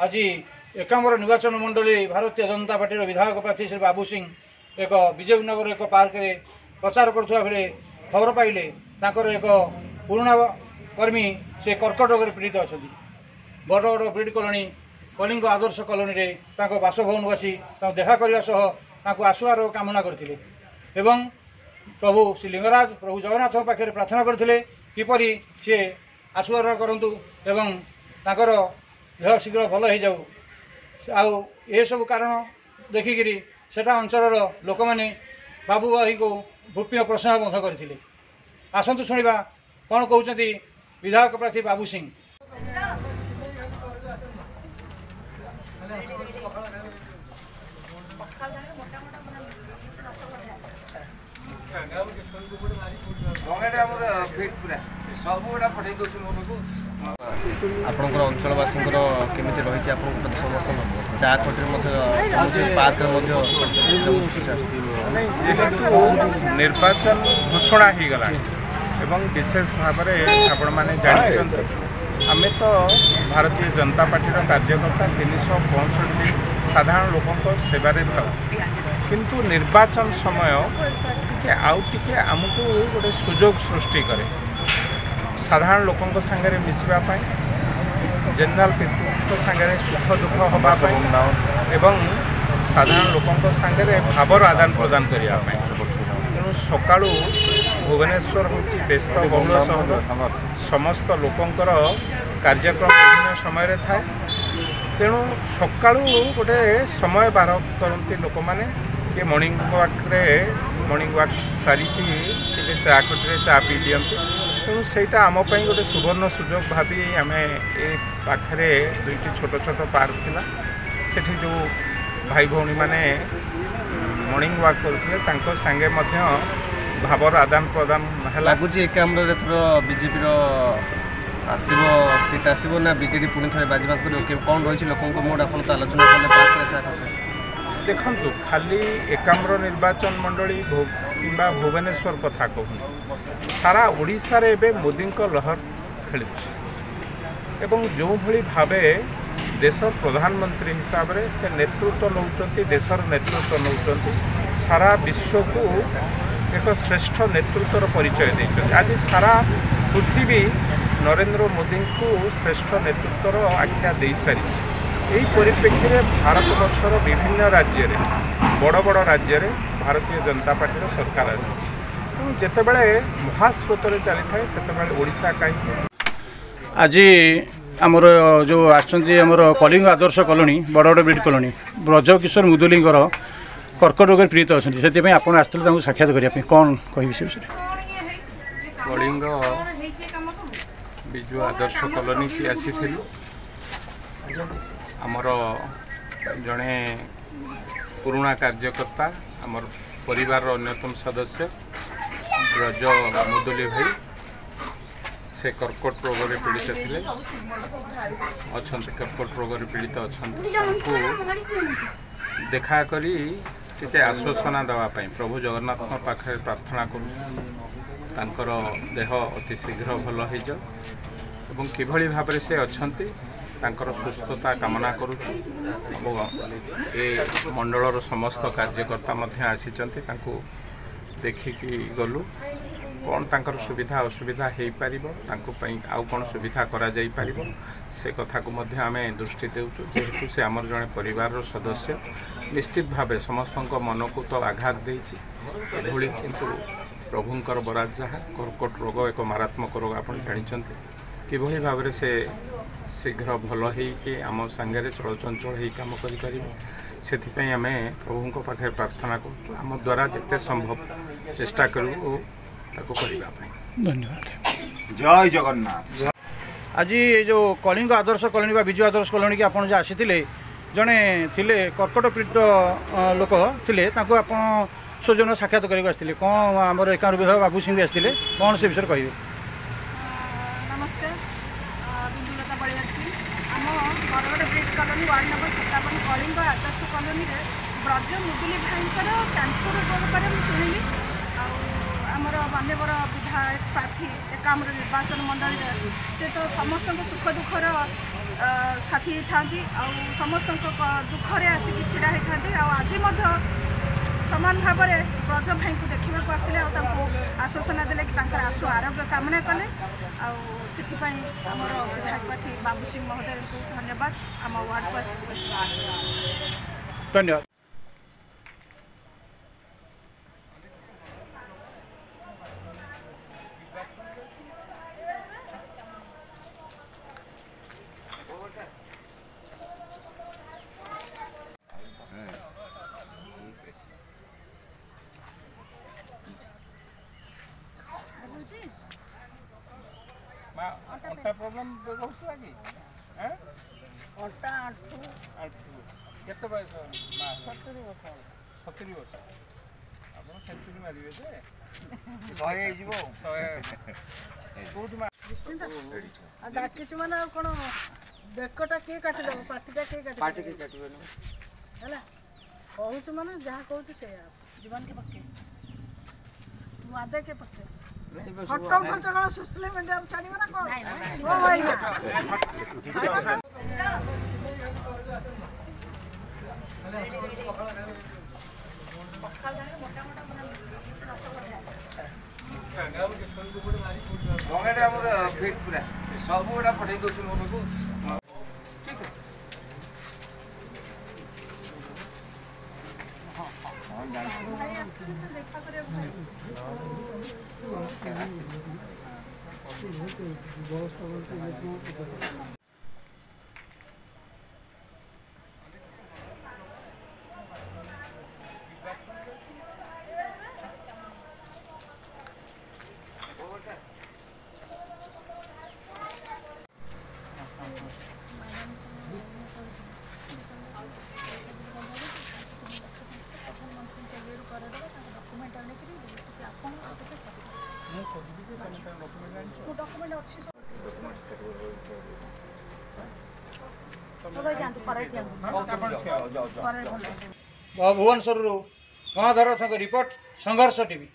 आज एकाम्र निर्वाचन मंडली भारतीय जनता पार्टी विधायक प्रार्थी श्री बाबू सिंह एक विजयनगर एक पार्क में प्रचार करुवा बेले खबर पाइले एक पुराणा कर्मी से कर्कट रोग पीड़ित अच्छा बड़ बड़ breed colony Kalinga Adarsh colony रे बासभवन बसी देखा करने आसुआर कामना करते प्रभु श्री लिंगराज प्रभु जगन्नाथ पाखे प्रार्थना करते किपरि सी आसुआर करतु एवं देह शीघ्र भल हो जाऊ ये सब कारण देखिकी सेटा अंचल लोक मैंने बाबू भाई को भूपीय प्रशंसा करते आसतु शुणा कौन कहते विधायक प्रार्थी बाबू सिंह। आपणकर अंचलवासी केमी रही समर्थन चा खटी पार्क निर्वाचन घोषणा हो गला एवं विशेष भाव में आपण मैंने जानते आम तो भारतीय जनता पार्टी कार्यकर्ता 365 दिन साधारण लोकों सेवार था किंतु निर्वाचन समय आउ टे आमको गोटे सुजोग सृष्टि करे साधारण लोकों सांगे मिसवाई जेनेल पीपल सांगे सुख दुख हाँपाई एवं साधारण लोकों सांगे भावर आदान प्रदान करने तेणु सका भुवनेश्वर हूँ व्यस्त बहुल सहर समस्त लोकंर कार्यक्रम विभिन्न समय थाए तेणु सका गोटे समय बाहर करती लोक मैंने कि मॉर्निंग वॉक सारिकी चा खटी चा पी दिखती तेणु सहीटा आमपाई गोटे सुवर्ण सुजोग भावी आम ए पाखे दुईटी छोट छोट पार्क थिला सेठी जो भाई भौणी मैंने मॉर्निंग वॉक करते सांगे भावर आदान प्रदान लगुच एकाम्र बीजेपी आसो सीट आसो ना बीजेडी पुणी थे बाजीबात कर कौन रही लोक मोड आप आलोचना कले देखु खाली एकाम्र निर्वाचन मंडली कि भुवनेश्वर कथा कहूँ सारा ओडिशा रे एबे मोदी लहर खेल जो भली भावे देश प्रधानमंत्री हिसाब से से नेतृत्व नौकरी देशर नेतृत्व नौकरी सारा विश्व को एक श्रेष्ठ नेतृत्वर परिचय देते आज सारा पृथ्वी नरेंद्र मोदी को श्रेष्ठ नेतृत्वर आख्या दे सारी यही परिप्रेक्षी में भारत वर्षर विभिन्न राज्य बड़ बड़ राज्य भारतीय जनता पार्टी सरकार अच्छे जितेबाला महास्रोत चली थाए से ओडिशा कहीं आज आमर जो आमर कलिंग आदर्श कॉलोनी बड़ बड़ ब्रिड कॉलोनी ब्रजकिशोर मुदुलींगर कर्कट रोग पीड़ित अच्छा से आप आसते साक्षात करने कौन कह विषय कलिंग विजु आदर्श कॉलोनी की आसी आमर जड़े पुराणा कार्यकर्ता आमर परिवार अन्यतम सदस्य ब्रज मुदुली भाई से कर्कट रोग पीड़ित थे अच्छा कर्कट रोग पीड़ित अच्छा देखा करी टे आश्वासना देवाई प्रभु जगन्नाथ पाखे प्रार्थना कर देह अति शीघ्र भल हो जाऊ किभली भाव से अच्छा सुस्थता कामना करुछु ए मंडलर समस्त कार्यकर्ता आसी देखिकी गलु कौन तांकर सुविधा असुविधा हो पार आउ कौन सुविधा करा जाई पारिबो से कथा को मध्य आम दृष्टि देउछु जेहेतु से आमर जड़े परिवार सदस्य निश्चित भावे समस्त मन को तो आघात देछि एभली किंतु प्रभुंकर बरात जहाँ कर्कट रोग एक मारात्मक रोग आप जानते किभली भाव से शीघ्र भल होइकि आम सांगे चलचंचल हो कम कर आम प्रभु पाखे प्रार्थना करूँ आम द्वारा जिते संभव चेष्टा करूँ धन्यवाद जय जगन्नाथ। आज जो कलिंग आदर्श कॉलोनी विजु आदर्श कॉलोनी की आपड़ जो आसी जड़े थिले कर्कट पीड़ित लोक थे आप सौजन्य साक्षात करके आसते कौन आम एकाम्र विधायक बाबू सिंह भी आसते कौन से विषय कहे नमस्कार बिंदुलता बलियासी आम बरगड़ ब्रिड colony ward number 57 Kalinga Adarsh colony Braj Muduli भाई कैंसर रोग पर शुणिली आमर मान्यवर विधायक प्रार्थी एकाम्र निर्वाचन मंडल से तो समस्त सुख दुखर साथी था समस्त दुखरे आसिक छिड़ा होता आज समान भाव में ब्रज भाई को देखा आसिले आश्वासना देले कि आशु आरोग्य कामना कले आम विधायक प्रार्थी बाबू सिंह महोदय को धन्यवाद आम वार्ड को धन्यवाद। अंटा प्रॉब्लम होता कि अंटा आंठू केते बयस 70 वर्ष आप सेंचुरी मारे डाकी मैंने कौन बेकटा किए काटिदेव पार्टीटा किए काटे है कहूँ मैंने जहाँ कहूँ से जीवन के पक्के वादे के पक्के हट्टा कौन सोशल मीडिया छाड़ ना फिट पूरा सब गुड़ा पठे दो मो को भुवनेश्वर गाँधर रिपोर्ट संघर्ष टीवी।